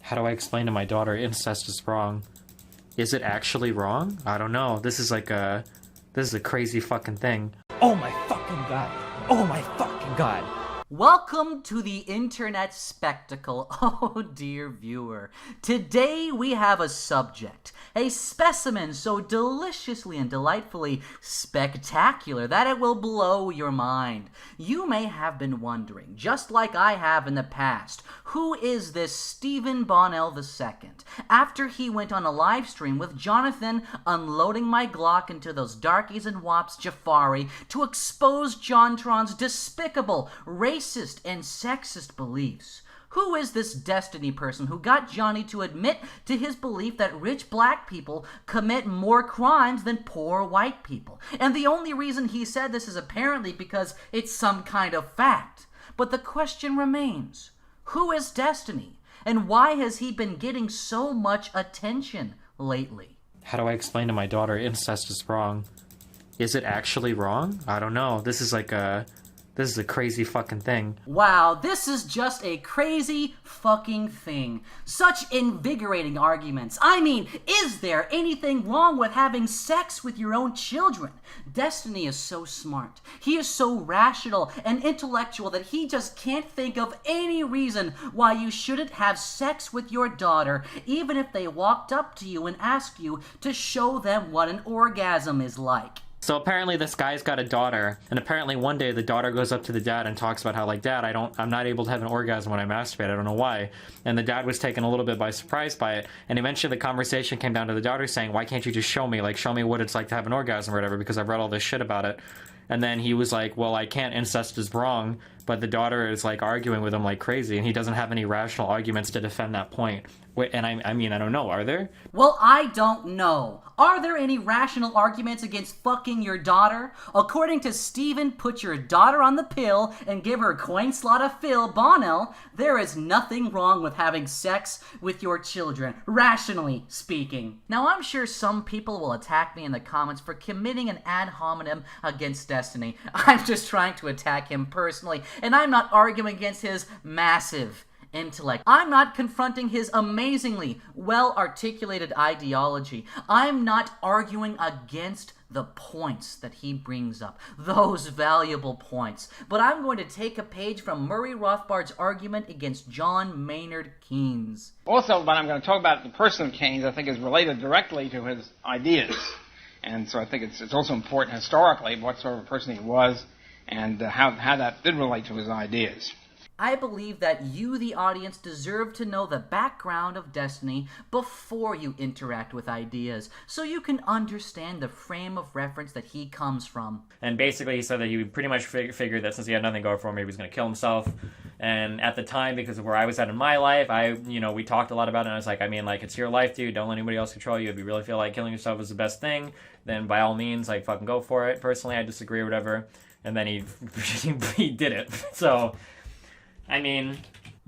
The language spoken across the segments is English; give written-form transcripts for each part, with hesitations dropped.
How do I explain to my daughter incest is wrong? Is it actually wrong? I don't know. This is a crazy fucking thing. Oh my fucking god. Oh my fucking god. Welcome to the internet spectacle, oh dear viewer. Today we have a subject, a specimen so deliciously and delightfully spectacular that it will blow your mind. You may have been wondering, just like I have in the past, who is this Stephen Bonnell II? After he went on a live stream with Jonathan unloading my Glock into those darkies and wops Jafari to expose Jontron's despicable, racist and sexist beliefs. Who is this Destiny person who got Johnny to admit to his belief that rich black people commit more crimes than poor white people? And the only reason he said this is apparently because it's some kind of fact. But the question remains, who is Destiny? And why has he been getting so much attention lately? How do I explain to my daughter incest is wrong? Is it actually wrong? I don't know. This is a crazy fucking thing. Wow, this is just a crazy fucking thing. Such invigorating arguments. I mean, is there anything wrong with having sex with your own children? Destiny is so smart. He is so rational and intellectual that he just can't think of any reason why you shouldn't have sex with your daughter, even if they walked up to you and asked you to show them what an orgasm is like. So apparently this guy's got a daughter, and apparently one day the daughter goes up to the dad and talks about how, like, Dad, I'm not able to have an orgasm when I masturbate, I don't know why. And the dad was taken a little bit by surprise by it, and eventually the conversation came down to the daughter saying, why can't you just show me what it's like to have an orgasm or whatever, because I've read all this shit about it. And then he was like, well, I can't, incest is wrong, but the daughter is, like, arguing with him like crazy, and he doesn't have any rational arguments to defend that point. Wait, and I mean, I don't know, are there? Well, I don't know. Are there any rational arguments against fucking your daughter? According to Stephen, put your daughter on the pill and give her coin slot of Phil Bonnell, there is nothing wrong with having sex with your children, rationally speaking. Now, I'm sure some people will attack me in the comments for committing an ad hominem against Destiny. I'm just trying to attack him personally, and I'm not arguing against his massive intellect. I'm not confronting his amazingly well-articulated ideology. I'm not arguing against the points that he brings up, those valuable points. But I'm going to take a page from Murray Rothbard's argument against John Maynard Keynes. Also, what I'm going to talk about, the person of Keynes, I think is related directly to his ideas. And so I think it's also important historically what sort of a person he was and how that did relate to his ideas. I believe that you, the audience, deserve to know the background of Destiny before you interact with ideas, so you can understand the frame of reference that he comes from. And basically he said that he pretty much figured that since he had nothing going for him, he was going to kill himself. And at the time, because of where I was at in my life, we talked a lot about it, and I was like, it's your life, dude, don't let anybody else control you. If you really feel like killing yourself is the best thing, then by all means, fucking go for it. Personally, I disagree or whatever. And then he did it. So,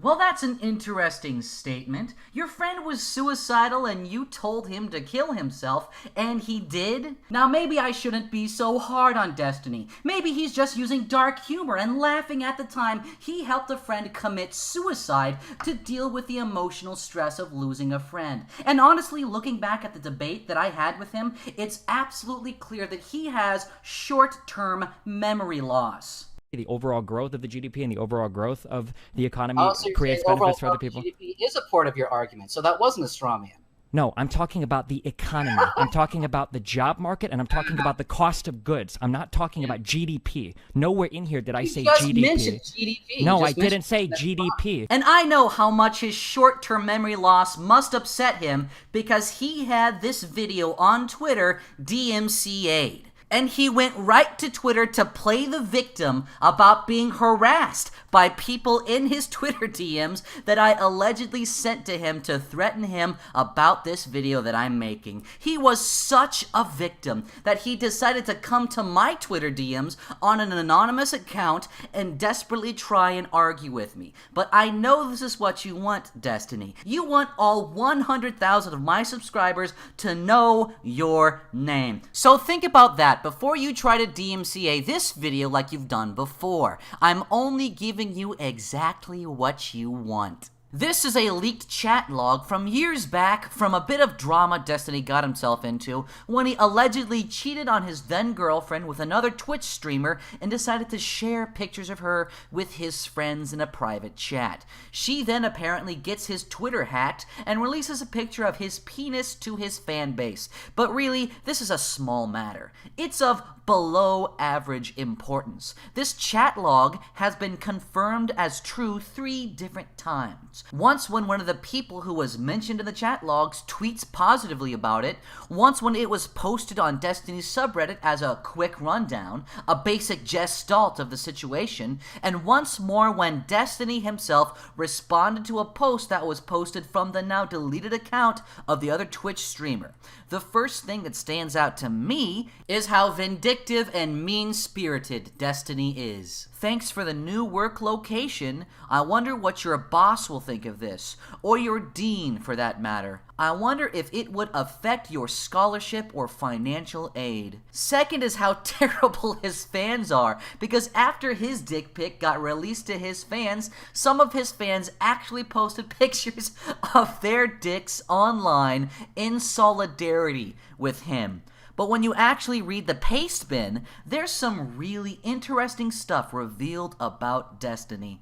well, that's an interesting statement. Your friend was suicidal and you told him to kill himself, and he did? Now, maybe I shouldn't be so hard on Destiny. Maybe he's just using dark humor and laughing at the time he helped a friend commit suicide to deal with the emotional stress of losing a friend. And honestly, looking back at the debate that I had with him, it's absolutely clear that he has short-term memory loss. The overall growth of the GDP and the overall growth of the economy creates benefits for other people. GDP is a part of your argument, so that wasn't a straw man. No, I'm talking about the economy. I'm talking about the job market, and I'm talking about the cost of goods. I'm not talking about GDP. Nowhere in here did I say GDP. You just mentioned GDP. No, I didn't say GDP. And I know how much his short-term memory loss must upset him because he had this video on Twitter DMCA'd. And he went right to Twitter to play the victim about being harassed by people in his Twitter DMs that I allegedly sent to him to threaten him about this video that I'm making. He was such a victim that he decided to come to my Twitter DMs on an anonymous account and desperately try and argue with me. But I know this is what you want, Destiny. You want all 100,000 of my subscribers to know your name. So think about that before you try to DMCA this video like you've done before. I'm only giving you exactly what you want. This is a leaked chat log from years back from a bit of drama Destiny got himself into when he allegedly cheated on his then-girlfriend with another Twitch streamer and decided to share pictures of her with his friends in a private chat. She then apparently gets his Twitter hacked and releases a picture of his penis to his fan base. But really, this is a small matter. It's of below average importance. This chat log has been confirmed as true 3 different times. Once when one of the people who was mentioned in the chat logs tweets positively about it, once when it was posted on Destiny's subreddit as a quick rundown, a basic gestalt of the situation, and once more when Destiny himself responded to a post that was posted from the now deleted account of the other Twitch streamer. The first thing that stands out to me is how vindictive and mean-spirited Destiny is. Thanks for the new work location. I wonder what your boss will think of this, or your dean for that matter. I wonder if it would affect your scholarship or financial aid. Second is how terrible his fans are, because after his dick pic got released to his fans, some of his fans actually posted pictures of their dicks online in solidarity with him. But when you actually read the paste bin, there's some really interesting stuff revealed about Destiny.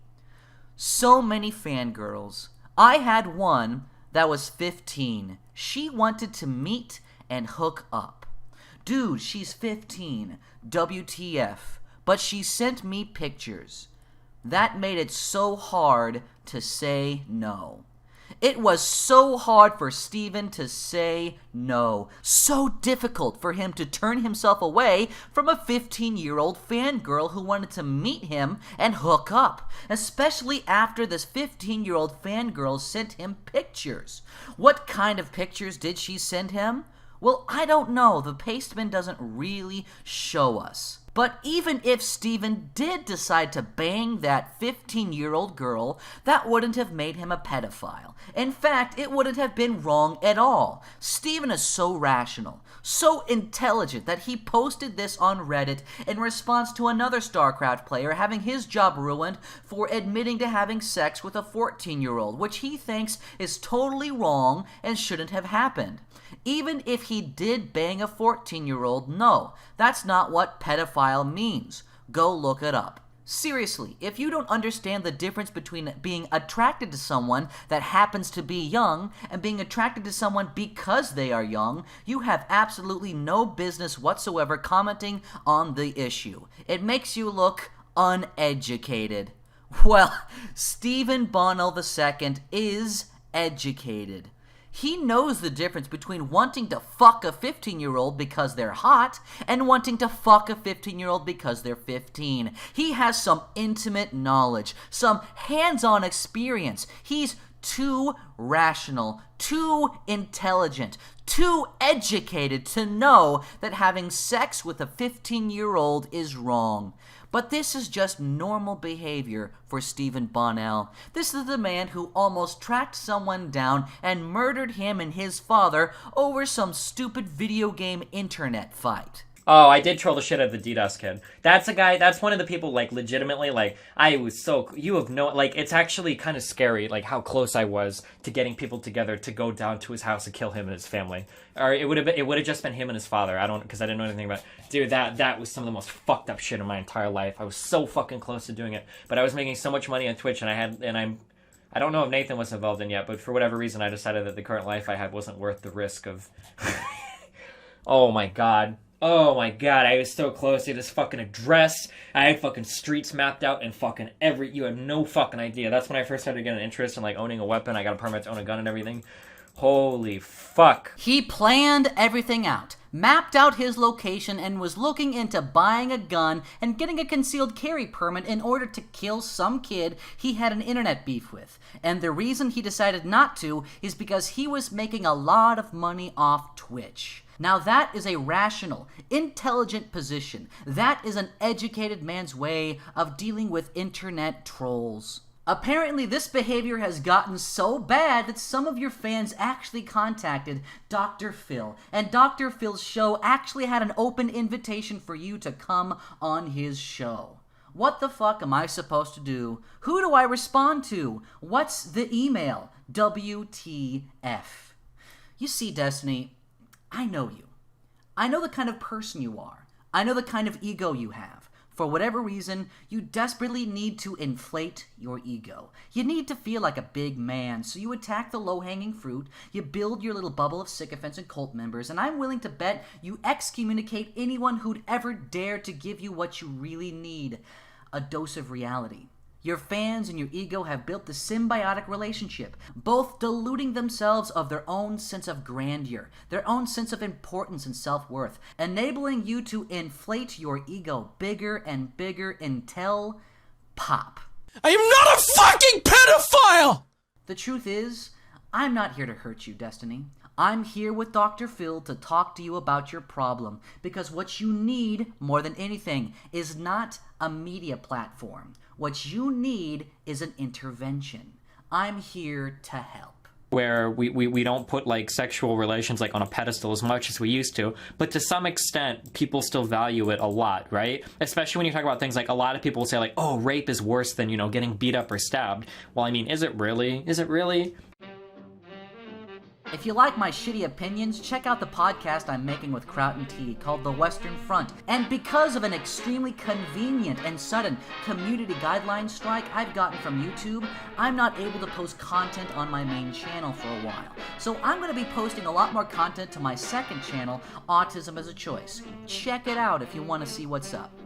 So many fangirls. I had one that was 15. She wanted to meet and hook up. Dude, she's 15. WTF. But she sent me pictures. That made it so hard to say no. It was so hard for Steven to say no. So difficult for him to turn himself away from a 15-year-old fangirl who wanted to meet him and hook up. Especially after this 15-year-old fangirl sent him pictures. What kind of pictures did she send him? Well, I don't know. The pastebin doesn't really show us. But even if Steven did decide to bang that 15-year-old girl, that wouldn't have made him a pedophile. In fact, it wouldn't have been wrong at all. Steven is so rational, so intelligent that he posted this on Reddit in response to another StarCraft player having his job ruined for admitting to having sex with a 14-year-old, which he thinks is totally wrong and shouldn't have happened. Even if he did bang a 14-year-old, no, that's not what pedophile means. Go look it up. Seriously, if you don't understand the difference between being attracted to someone that happens to be young and being attracted to someone because they are young, you have absolutely no business whatsoever commenting on the issue. It makes you look uneducated. Well, Stephen Bonnell II is educated. He knows the difference between wanting to fuck a 15-year-old because they're hot and wanting to fuck a 15-year-old because they're 15. He has some intimate knowledge, some hands-on experience. He's too rational, too intelligent, too educated to know that having sex with a 15-year-old is wrong. But this is just normal behavior for Stephen Bonnell. This is the man who almost tracked someone down and murdered him and his father over some stupid video game internet fight. Oh, I did troll the shit out of the DDoS kid. That's a guy, that's one of the people, like, legitimately, like, I was so, you have no, like, it's actually kind of scary, like, how close I was to getting people together to go down to his house and kill him and his family. Or it would have just been him and his father. Because I didn't know anything about it. Dude, that was some of the most fucked up shit in my entire life. I was so fucking close to doing it. But I was making so much money on Twitch, and I don't know if Nathan was involved in yet, but for whatever reason, I decided that the current life I had wasn't worth the risk of... Oh my god, I was so close to this fucking address. I had fucking streets mapped out and fucking you have no fucking idea. That's when I first started getting an interest in, like, owning a weapon. I got a permit to own a gun and everything. Holy fuck. He planned everything out, mapped out his location, and was looking into buying a gun and getting a concealed carry permit in order to kill some kid he had an internet beef with. And the reason he decided not to is because he was making a lot of money off Twitch. Now that is a rational, intelligent position. That is an educated man's way of dealing with internet trolls. Apparently, this behavior has gotten so bad that some of your fans actually contacted Dr. Phil, and Dr. Phil's show actually had an open invitation for you to come on his show. What the fuck am I supposed to do? Who do I respond to? What's the email? WTF. You see, Destiny, I know you. I know the kind of person you are. I know the kind of ego you have. For whatever reason, you desperately need to inflate your ego. You need to feel like a big man, so you attack the low-hanging fruit, you build your little bubble of sycophants and cult members, and I'm willing to bet you excommunicate anyone who'd ever dare to give you what you really need, a dose of reality. Your fans and your ego have built the symbiotic relationship, both deluding themselves of their own sense of grandeur, their own sense of importance and self-worth, enabling you to inflate your ego bigger and bigger until pop. I am not a fucking pedophile! The truth is, I'm not here to hurt you, Destiny. I'm here with Dr. Phil to talk to you about your problem, because what you need, more than anything, is not a media platform. What you need is an intervention. I'm here to help. Where we don't put like sexual relations like on a pedestal as much as we used to, but to some extent people still value it a lot, right? Especially when you talk about things like, a lot of people will say like, oh, rape is worse than, getting beat up or stabbed. Well, I mean, is it really? Is it really? If you like my shitty opinions, check out the podcast I'm making with Kraut and Tea called The Western Front. And because of an extremely convenient and sudden community guideline strike I've gotten from YouTube, I'm not able to post content on my main channel for a while. So I'm going to be posting a lot more content to my second channel, Autism as a Choice. Check it out if you want to see what's up.